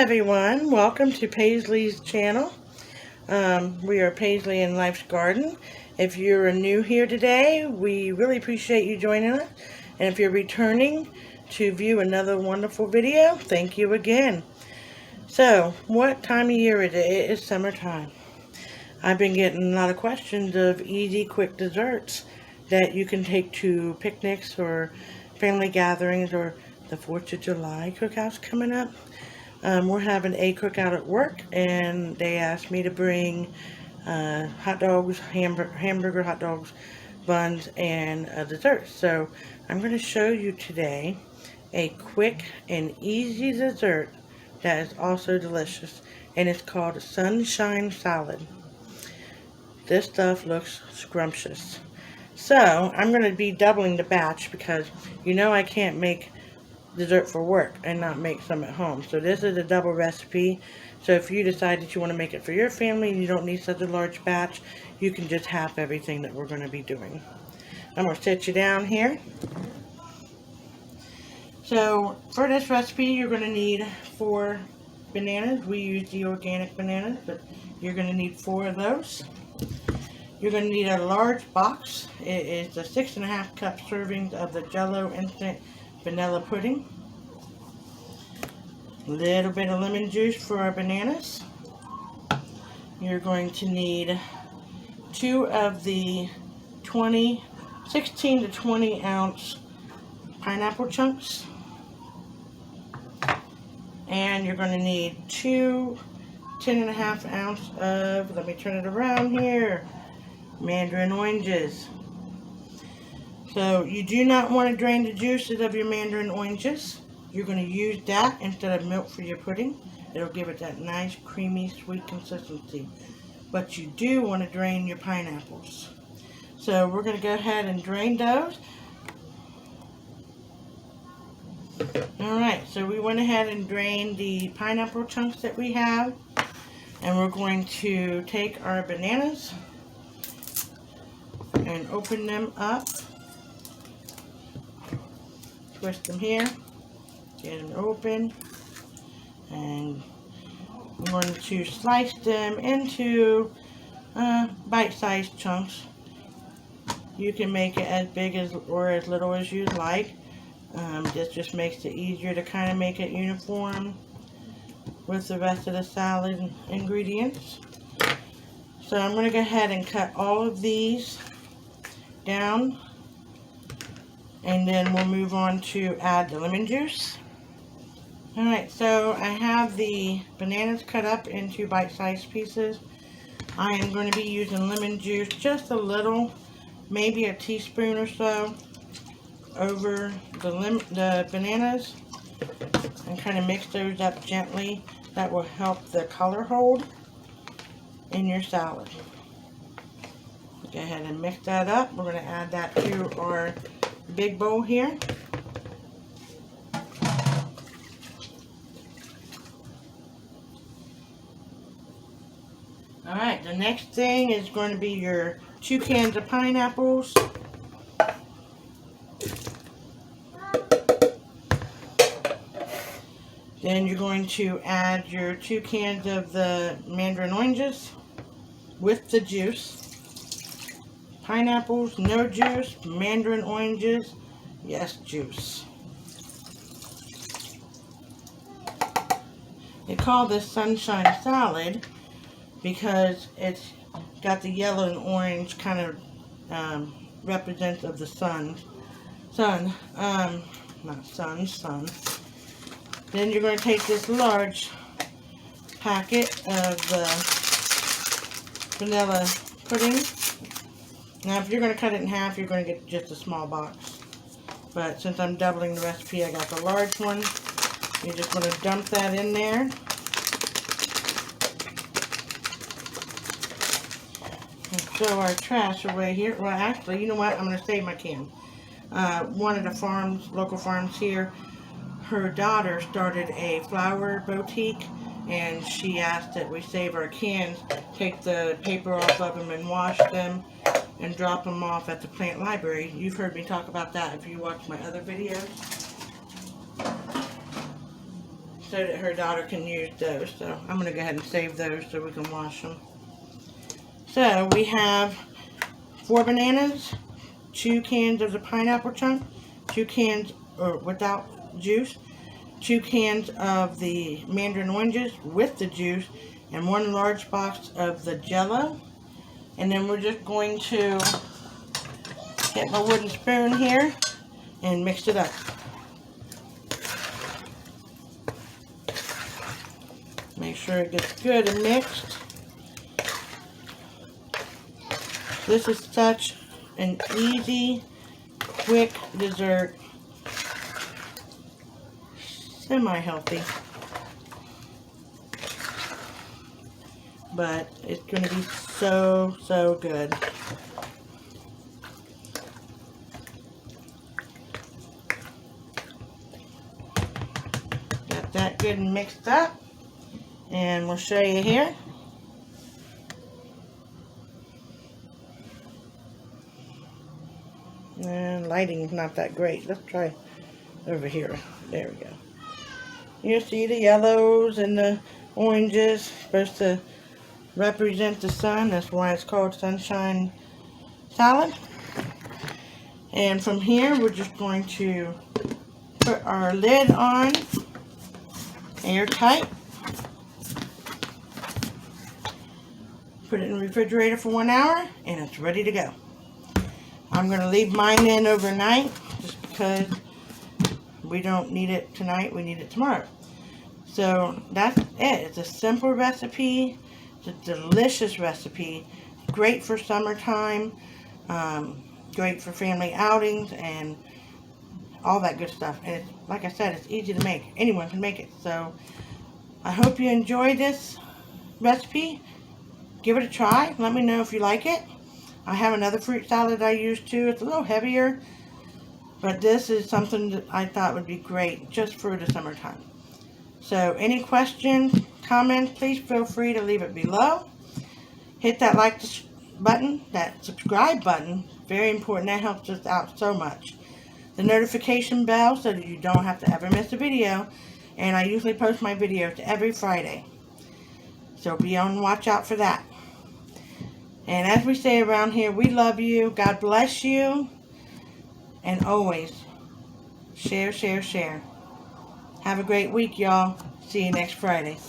everyone, welcome to Paisley's channel. We are Paisley in Life's Garden. If you're new here today, we really appreciate you joining us. And if you're returning to view another wonderful video, thank you again. So, what time of year is it? It is summertime. I've been getting a lot of questions of easy, quick desserts that you can take to picnics or family gatherings or the 4th of July cookouts coming up. We're having a cookout at work, and they asked me to bring hot dogs, hamburger hot dogs, buns, and dessert. So I'm going to show you today a quick and easy dessert that is also delicious, and it's called sunshine salad. This stuff looks scrumptious. So I'm going to be doubling the batch because you know I can't make dessert for work and not make some at home. So this is a double recipe. So if you decide that you want to make it for your family and you don't need such a large batch, you can just half everything that we're going to be doing. I'm going to set you down here. So for this recipe, you're going to need 4 bananas. We use the organic bananas, but you're going to need 4 of those. You're going to need a large box. It is the 6.5 cup servings of the Jell-O instant vanilla pudding. A little bit of lemon juice for our bananas. You're going to need 2 of the 16 to 20 ounce pineapple chunks. And you're going to need 2 10.5 ounce of, let me turn it around here, mandarin oranges. So you do not want to drain the juices of your mandarin oranges. You're going to use that instead of milk for your pudding. It'll give it that nice, creamy, sweet consistency. But you do want to drain your pineapples. So we're going to go ahead and drain those. Alright, so we went ahead and drained the pineapple chunks that we have. And we're going to take our bananas and open them up. Twist them here, get them open, and I'm going to slice them into bite-sized chunks. You can make it as big as or as little as you like. This just makes it easier to kind of make it uniform with the rest of the salad ingredients. So I'm going to go ahead and cut all of these down. And then we'll move on to add the lemon juice. Alright, so I have the bananas cut up into bite-sized pieces. I am going to be using lemon juice, just a little, maybe a teaspoon or so, over the bananas. And kind of mix those up gently. That will help the color hold in your salad. Go ahead and mix that up. We're going to add that to our big bowl here. Alright, the next thing is going to be your 2 cans of pineapples. Then you're going to add your 2 cans of the mandarin oranges with the juice. Pineapples, no juice. Mandarin oranges, yes, juice. They call this sunshine salad because it's got the yellow and orange kind of represents of the sun. Sun. Then you're going to take this large packet of the vanilla pudding. Now, if you're going to cut it in half, you're going to get just a small box. But since I'm doubling the recipe, I got the large one. You're just going to dump that in there. And throw our trash away here. Well, actually, you know what? I'm going to save my can. One of the local farms here, her daughter started a flower boutique. And she asked that we save our cans, take the paper off of them and wash them, and drop them off at the plant library. You've heard me talk about that if you watch my other videos. so that her daughter can use those. So I'm going to go ahead and save those so we can wash them. So we have 4 bananas, 2 cans of the pineapple chunk, 2 cans without juice, 2 cans of the mandarin oranges with the juice, and 1 large box of the Jell-O. And then we're just going to get my wooden spoon here and mix it up. Make sure it gets good and mixed. This is such an easy, quick dessert. Semi-healthy. But it's going to be so, so good. Got that good and mixed up. And we'll show you here. And lighting's not that great. Let's try over here. There we go. You see the yellows and the oranges, supposed to represent the sun. That's why it's called sunshine salad. And from here, we're just going to put our lid on, airtight. Put it in the refrigerator for 1 hour, and it's ready to go. I'm going to leave mine in overnight, just because we don't need it tonight, we need it tomorrow. So that's it. It's a simple recipe. It's a delicious recipe. Great for summertime. Great for family outings and all that good stuff. And it's, like I said, it's easy to make. Anyone can make it. So I hope you enjoy this recipe. Give it a try. Let me know if you like it. I have another fruit salad I use too. It's a little heavier, but this is something that I thought would be great just for the summertime. So any questions, comments, please feel free to leave it below. Hit that like button, that subscribe button. Very important. That helps us out so much. The notification bell so that you don't have to ever miss a video. And I usually post my videos every Friday. So be on watch out for that. And as we say around here, we love you. God bless you. And always share, share, share. Have a great week, y'all. See you next Friday.